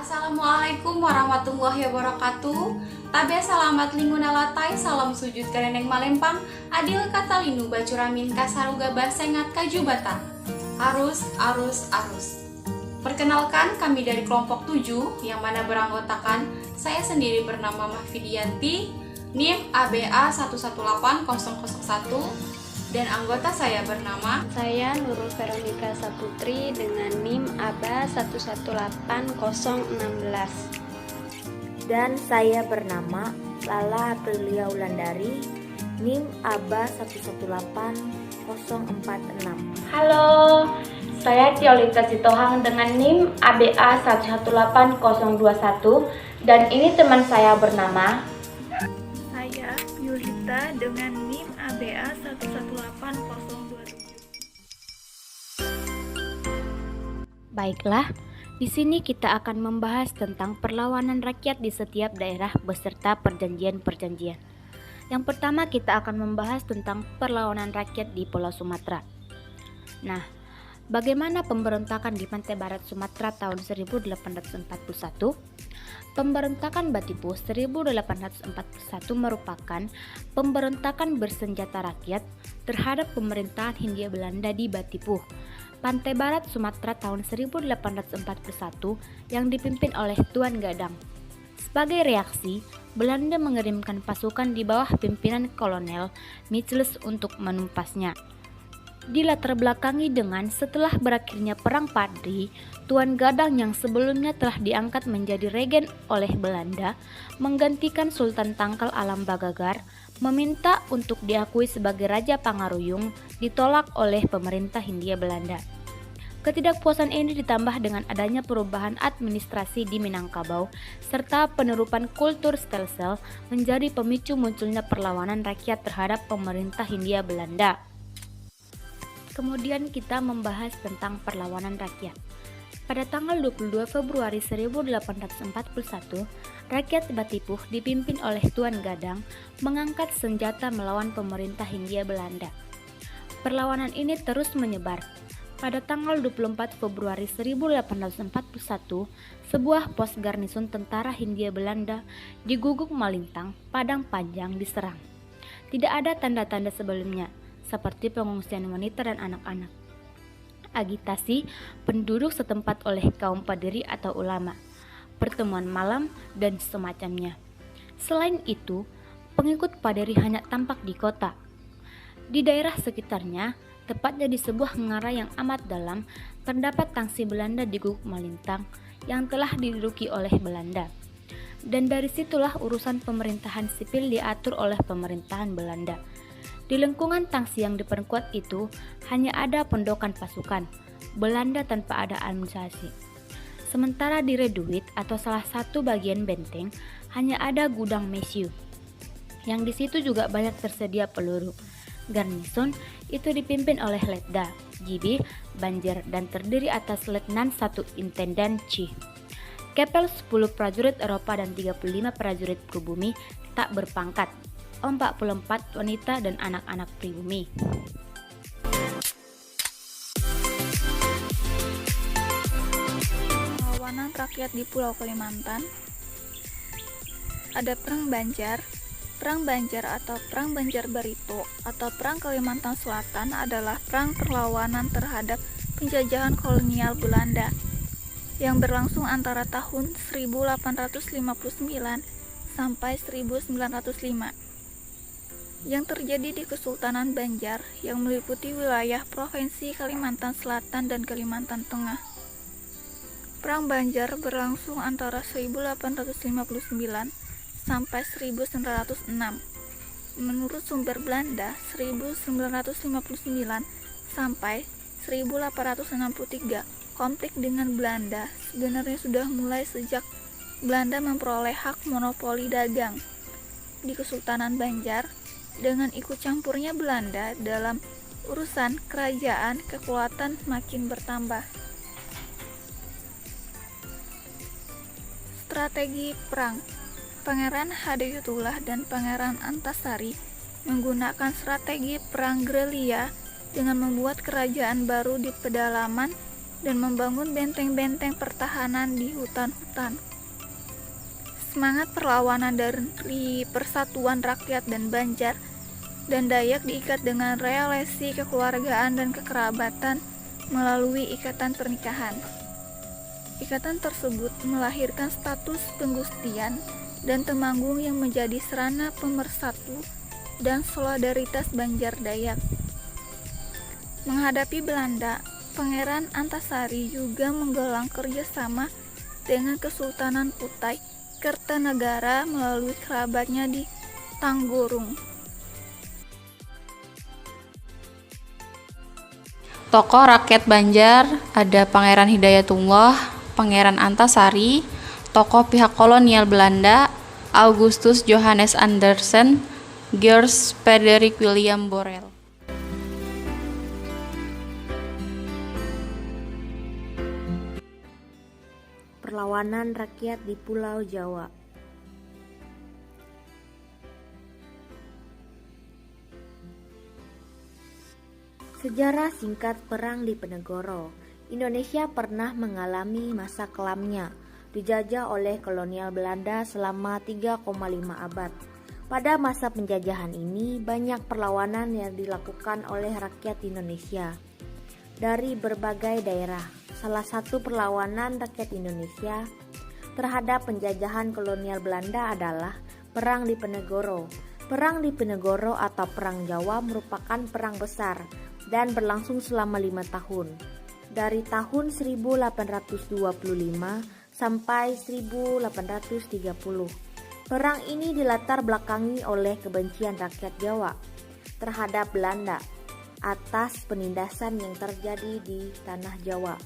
Assalamualaikum warahmatullahi wabarakatuh. Tabe salamat linguna latai, salam sujud kareneng malempang, adil kata linu bacuramin kasaruga basengat kajubata. Arus. Perkenalkan, kami dari kelompok 7 yang mana beranggotakan saya sendiri bernama Mahfidianti, NIM ABA 118001, dan anggota saya bernama Saya Nurul Veronica Saputri dengan NIM ABA 118016. Dan saya bernama Lala Aprilia Wulandari, NIM ABA 118046. Halo, saya Tiolita Sitohang dengan NIM ABA 118021 dan ini teman saya bernama Saya Yulita dengan NIM ABA 118027. Baiklah, di sini kita akan membahas tentang perlawanan rakyat di setiap daerah beserta perjanjian-perjanjian. Yang pertama kita akan membahas tentang perlawanan rakyat di Pulau Sumatera. Nah, bagaimana pemberontakan di pantai barat Sumatera tahun 1841? Pemberontakan Batipuh 1841 merupakan pemberontakan bersenjata rakyat terhadap pemerintahan Hindia Belanda di Batipuh, pantai barat Sumatera tahun 1841 yang dipimpin oleh Tuan Gadang. Sebagai reaksi, Belanda mengirimkan pasukan di bawah pimpinan Kolonel Michels untuk menumpasnya. Dilatar belakangi dengan setelah berakhirnya Perang Padri, Tuan Gadang yang sebelumnya telah diangkat menjadi regen oleh Belanda, menggantikan Sultan Tangkal Alam Bagagar, meminta untuk diakui sebagai Raja Pangaruyung, ditolak oleh pemerintah Hindia Belanda. Ketidakpuasan ini ditambah dengan adanya perubahan administrasi di Minangkabau serta penerupan kultur stelsel menjadi pemicu munculnya perlawanan rakyat terhadap pemerintah Hindia Belanda. Kemudian kita membahas tentang perlawanan rakyat. Pada tanggal 22 Februari 1841, rakyat Batipuh dipimpin oleh Tuan Gadang mengangkat senjata melawan pemerintah Hindia Belanda. Perlawanan ini terus menyebar. Pada tanggal 24 Februari 1841, sebuah pos garnison tentara Hindia Belanda di Guguk Malintang, Padang Panjang diserang. Tidak ada tanda-tanda sebelumnya, seperti pengungsian wanita dan anak-anak, agitasi penduduk setempat oleh kaum paderi atau ulama, pertemuan malam, dan semacamnya. Selain itu, pengikut paderi hanya tampak di kota. Di daerah sekitarnya, tepatnya di sebuah menara yang amat dalam, terdapat tangsi Belanda di Guguk Malintang yang telah diduduki oleh Belanda. Dan dari situlah urusan pemerintahan sipil diatur oleh pemerintahan Belanda. Di lingkungan tangsi yang diperkuat itu hanya ada pondokan pasukan Belanda tanpa ada administrasi. Sementara di Reduit atau salah satu bagian benteng hanya ada gudang mesiu, yang di situ juga banyak tersedia peluru. Garnison itu dipimpin oleh Letda Gibi Banjar dan terdiri atas Letnan 1 Intendant C. Kepel 10 prajurit Eropa dan 35 prajurit pribumi tak berpangkat, 44 wanita dan anak-anak pribumi. Perlawanan rakyat di Pulau Kalimantan. Ada Perang Banjar. Perang Banjar atau Perang Banjar Barito atau Perang Kalimantan Selatan adalah perang perlawanan terhadap penjajahan kolonial Belanda yang berlangsung antara tahun 1859 sampai 1905. Yang terjadi di Kesultanan Banjar yang meliputi wilayah Provinsi Kalimantan Selatan dan Kalimantan Tengah. Perang Banjar berlangsung antara 1859 sampai 1906. Menurut sumber Belanda, 1959 sampai 1863. Konflik dengan Belanda sebenarnya sudah mulai sejak Belanda memperoleh hak monopoli dagang di Kesultanan Banjar. Dengan ikut campurnya Belanda dalam urusan kerajaan, kekuatan makin bertambah. Strategi perang. Pangeran Hadayatullah dan Pangeran Antasari menggunakan strategi perang gerilya dengan membuat kerajaan baru di pedalaman dan membangun benteng-benteng pertahanan di hutan-hutan. Semangat perlawanan dari persatuan rakyat dan Banjar dan Dayak diikat dengan relasi kekeluargaan dan kekerabatan melalui ikatan pernikahan. Ikatan tersebut melahirkan status penggustian dan Temanggung yang menjadi sarana pemersatu dan solidaritas Banjar Dayak. Menghadapi Belanda, Pangeran Antasari juga menggalang kerjasama dengan Kesultanan Kutai Kertanegara melalui kerabatnya di Tanggurung. Tokoh rakyat Banjar ada Pangeran Hidayatullah, Pangeran Antasari, tokoh pihak kolonial Belanda, Augustus Johannes Andersen, George Frederick William Borel. Perlawanan rakyat di Pulau Jawa. Sejarah singkat Perang Diponegoro. Indonesia pernah mengalami masa kelamnya, dijajah oleh kolonial Belanda selama 3,5 abad. Pada masa penjajahan ini, banyak perlawanan yang dilakukan oleh rakyat Indonesia dari berbagai daerah. Salah satu perlawanan rakyat Indonesia terhadap penjajahan kolonial Belanda adalah Perang Diponegoro. Perang Diponegoro atau Perang Jawa merupakan perang besar dan berlangsung selama 5 tahun, dari tahun 1825 sampai 1830. Perang ini dilatar belakangi oleh kebencian rakyat Jawa terhadap Belanda atas penindasan yang terjadi di tanah Jawa.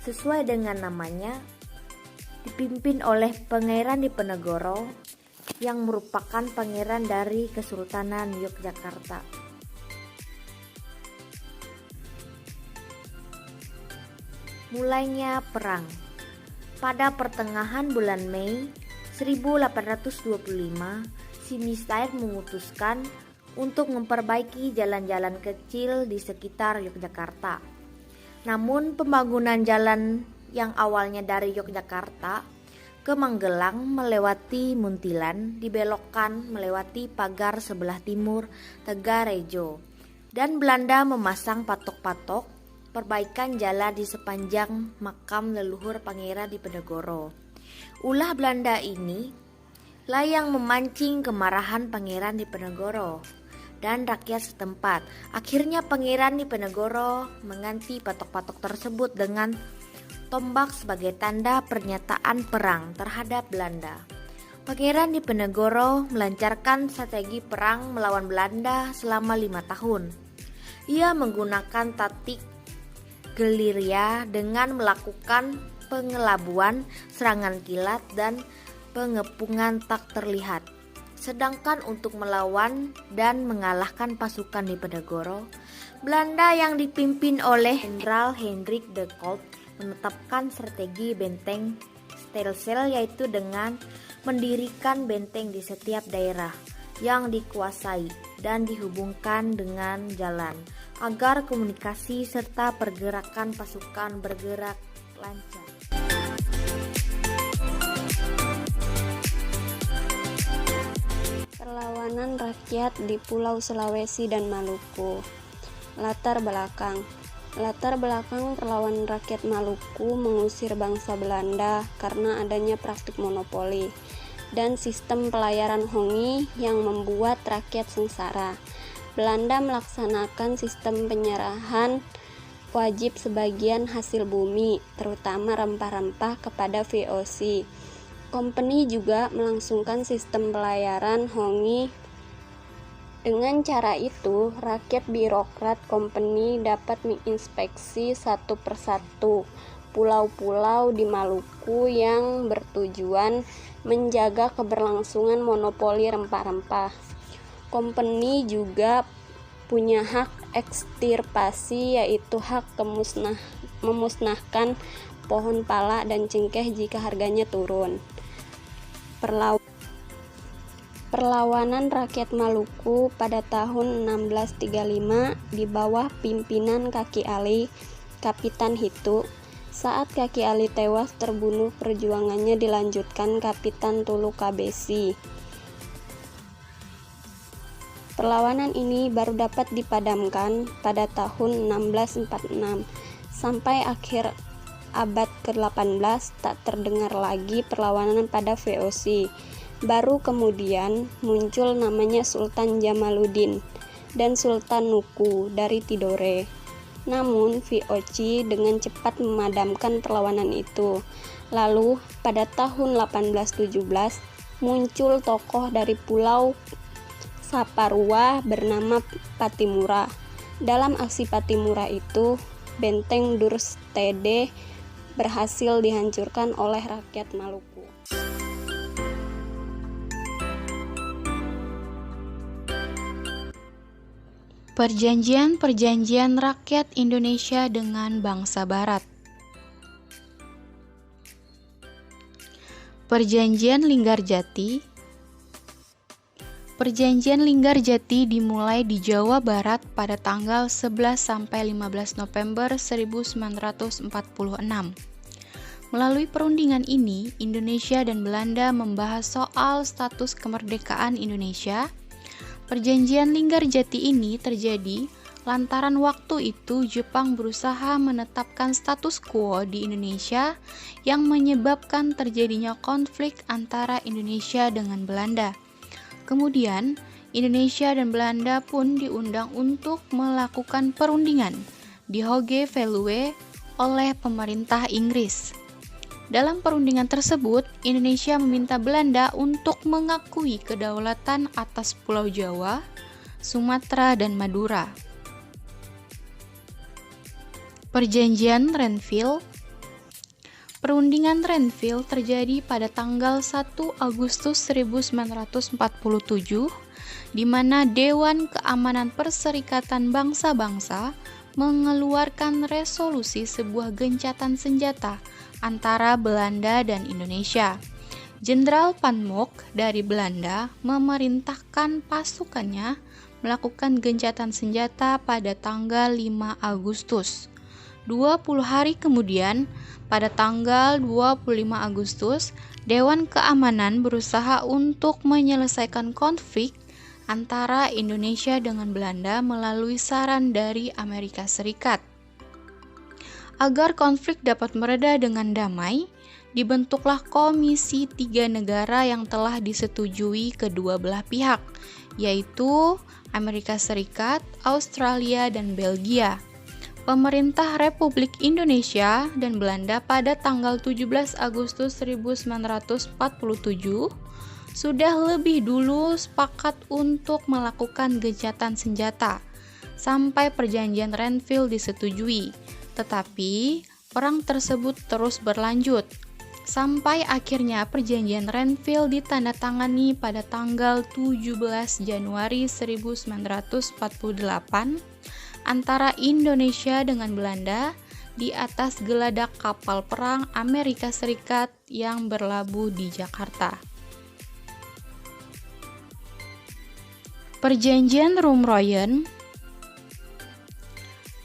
Sesuai dengan namanya, dipimpin oleh Pangeran Diponegoro yang merupakan pangeran dari Kesultanan Yogyakarta. Mulainya perang. Pada pertengahan bulan Mei 1825, Sinistad memutuskan untuk memperbaiki jalan-jalan kecil di sekitar Yogyakarta. Namun pembangunan jalan yang awalnya dari Yogyakarta ke Magelang melewati Muntilan dibelokkan melewati pagar sebelah timur Tegarejo, dan Belanda memasang patok-patok perbaikan jalan di sepanjang makam leluhur Pangeran Diponegoro. Ulah Belanda ini lah yang memancing kemarahan Pangeran Diponegoro dan rakyat setempat. Akhirnya Pangeran Diponegoro mengganti patok-patok tersebut dengan tombak sebagai tanda pernyataan perang terhadap Belanda. Pangeran Diponegoro melancarkan strategi perang melawan Belanda selama 5 tahun. Ia menggunakan taktik gerilya dengan melakukan pengelabuan, serangan kilat, dan pengepungan tak terlihat. Sedangkan untuk melawan dan mengalahkan pasukan Diponegoro, Belanda yang dipimpin oleh Jenderal Hendrik de Kolk menetapkan strategi benteng stelsel, yaitu dengan mendirikan benteng di setiap daerah yang dikuasai dan dihubungkan dengan jalan agar komunikasi serta pergerakan pasukan bergerak lancar. Perlawanan rakyat di Pulau Sulawesi dan Maluku. Latar belakang perlawanan rakyat Maluku mengusir bangsa Belanda karena adanya praktik monopoli dan sistem pelayaran hongi yang membuat rakyat sengsara. Belanda melaksanakan sistem penyerahan wajib sebagian hasil bumi, terutama rempah-rempah, kepada VOC. Company juga melangsungkan sistem pelayaran hongi. Dengan cara itu, rakyat birokrat company dapat menginspeksi satu persatu pulau-pulau di Maluku yang bertujuan menjaga keberlangsungan monopoli rempah-rempah. Company juga punya hak ekstirpasi, yaitu hak memusnahkan pohon pala dan cengkeh jika harganya turun. Perlawanan rakyat Maluku pada tahun 1635 di bawah pimpinan Kaki Ali, Kapitan Hitu, Saat kaki Ali tewas terbunuh, perjuangannya dilanjutkan Kapitan Tulu Kabesi. Perlawanan ini baru dapat dipadamkan pada tahun 1646. Sampai akhir abad ke-18 tak terdengar lagi perlawanan pada VOC. Baru kemudian muncul namanya Sultan Jamaluddin dan Sultan Nuku dari Tidore. Namun VOC dengan cepat memadamkan perlawanan itu. Lalu pada tahun 1817 muncul tokoh dari Pulau Saparua bernama Patimura. Dalam aksi Patimura itu, benteng Durstede berhasil dihancurkan oleh rakyat Maluku. Perjanjian rakyat Indonesia dengan bangsa Barat. Perjanjian Linggarjati. Perjanjian Linggarjati dimulai di Jawa Barat pada tanggal 11 sampai 15 November 1946. Melalui perundingan ini, Indonesia dan Belanda membahas soal status kemerdekaan Indonesia. Perjanjian Linggarjati ini terjadi lantaran waktu itu Jepang berusaha menetapkan status quo di Indonesia yang menyebabkan terjadinya konflik antara Indonesia dengan Belanda. Kemudian, Indonesia dan Belanda pun diundang untuk melakukan perundingan di Hoge Veluwe oleh pemerintah Inggris. Dalam perundingan tersebut, Indonesia meminta Belanda untuk mengakui kedaulatan atas Pulau Jawa, Sumatera, dan Madura. Perjanjian Renville. Perundingan Renville terjadi pada tanggal 1 Agustus 1947, di mana Dewan Keamanan Perserikatan Bangsa-Bangsa mengeluarkan resolusi sebuah gencatan senjata antara Belanda dan Indonesia. Jenderal Van Mock dari Belanda memerintahkan pasukannya melakukan gencatan senjata pada tanggal 5 Agustus. 20 hari kemudian, pada tanggal 25 Agustus, Dewan Keamanan berusaha untuk menyelesaikan konflik antara Indonesia dengan Belanda melalui saran dari Amerika Serikat. Agar konflik dapat mereda dengan damai, dibentuklah Komisi 3 negara yang telah disetujui kedua belah pihak, yaitu Amerika Serikat, Australia, dan Belgia. Pemerintah Republik Indonesia dan Belanda pada tanggal 17 Agustus 1947 sudah lebih dulu sepakat untuk melakukan gencatan senjata sampai perjanjian Renville disetujui. Tetapi perang tersebut terus berlanjut sampai akhirnya perjanjian Renville ditandatangani pada tanggal 17 Januari 1948 antara Indonesia dengan Belanda di atas geladak kapal perang Amerika Serikat yang berlabuh di Jakarta. Perjanjian Rumroyen.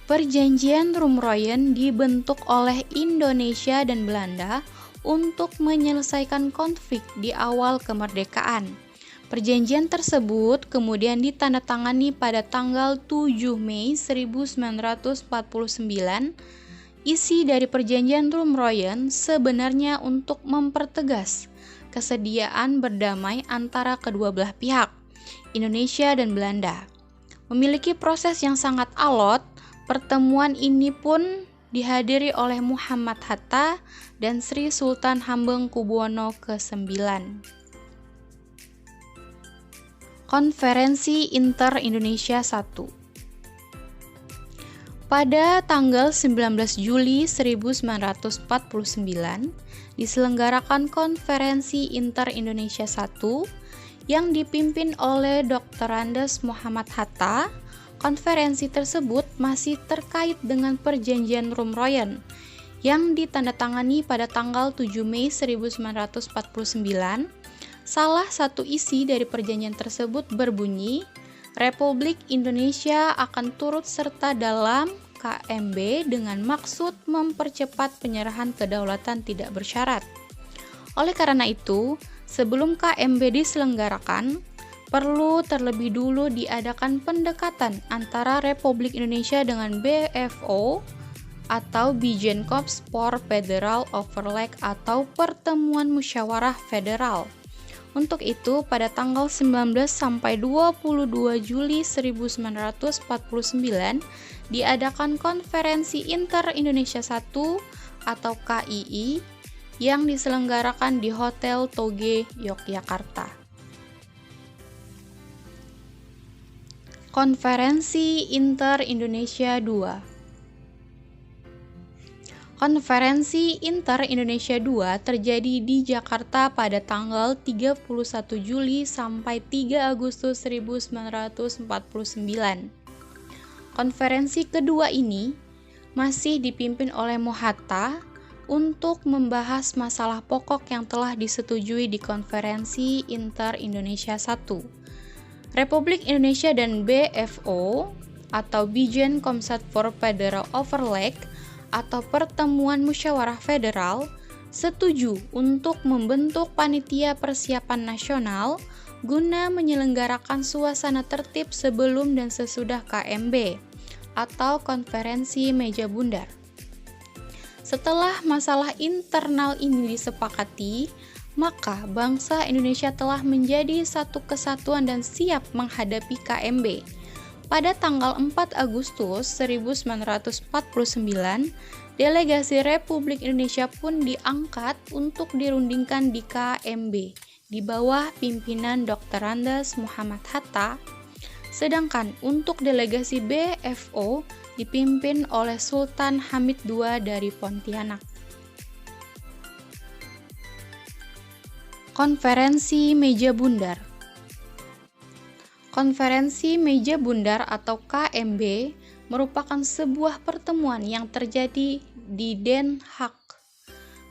Perjanjian Rumroyen dibentuk oleh Indonesia dan Belanda untuk menyelesaikan konflik di awal kemerdekaan. Perjanjian tersebut kemudian ditandatangani pada tanggal 7 Mei 1949. Isi dari perjanjian Rumroyen sebenarnya untuk mempertegas kesediaan berdamai antara kedua belah pihak, Indonesia dan Belanda. Memiliki proses yang sangat alot, pertemuan ini pun dihadiri oleh Muhammad Hatta dan Sri Sultan Hamengkubuwono ke-9. Konferensi Inter-Indonesia I. Pada tanggal 19 Juli 1949 diselenggarakan Konferensi Inter-Indonesia I yang dipimpin oleh Dr. Andes Muhammad Hatta. Konferensi tersebut masih terkait dengan Perjanjian Rumroyen yang ditandatangani pada tanggal 7 Mei 1949. Salah satu isi dari perjanjian tersebut berbunyi, Republik Indonesia akan turut serta dalam KMB dengan maksud mempercepat penyerahan kedaulatan tidak bersyarat. Oleh karena itu, sebelum KMB diselenggarakan, perlu terlebih dulu diadakan pendekatan antara Republik Indonesia dengan BFO atau Bijeenkomst Federal Overleg atau Pertemuan Musyawarah Federal. Untuk itu, pada tanggal 19 sampai 22 Juli 1949 diadakan Konferensi Inter-Indonesia I atau KII yang diselenggarakan di Hotel Toge, Yogyakarta. Konferensi Inter-Indonesia II. Konferensi Inter-Indonesia II terjadi di Jakarta pada tanggal 31 Juli sampai 3 Agustus 1949. Konferensi kedua ini masih dipimpin oleh Mohatta untuk membahas masalah pokok yang telah disetujui di Konferensi Inter-Indonesia I. Republik Indonesia dan BFO atau Bijeenkomst Federal Overleg atau Pertemuan Musyawarah Federal setuju untuk membentuk panitia persiapan nasional guna menyelenggarakan suasana tertib sebelum dan sesudah KMB atau Konferensi Meja Bundar. Setelah masalah internal ini disepakati, maka bangsa Indonesia telah menjadi satu kesatuan dan siap menghadapi KMB. Pada tanggal 4 Agustus 1949, delegasi Republik Indonesia pun diangkat untuk dirundingkan di KMB di bawah pimpinan Dr. Andes Muhammad Hatta, sedangkan untuk delegasi BFO dipimpin oleh Sultan Hamid II dari Pontianak. Konferensi Meja Bundar. Konferensi Meja Bundar atau KMB merupakan sebuah pertemuan yang terjadi di Den Haag,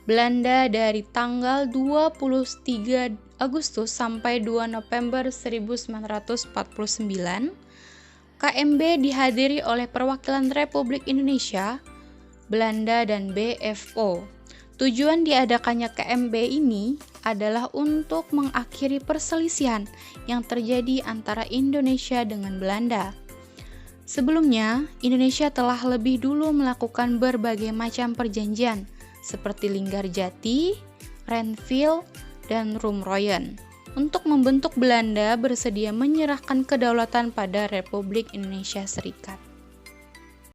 Belanda dari tanggal 23 Agustus sampai 2 November 1949. KMB dihadiri oleh perwakilan Republik Indonesia, Belanda, dan BFO. Tujuan diadakannya KMB ini adalah untuk mengakhiri perselisihan yang terjadi antara Indonesia dengan Belanda. Sebelumnya, Indonesia telah lebih dulu melakukan berbagai macam perjanjian seperti Linggarjati, Renville, dan Roemen-Royen untuk membentuk Belanda bersedia menyerahkan kedaulatan pada Republik Indonesia Serikat.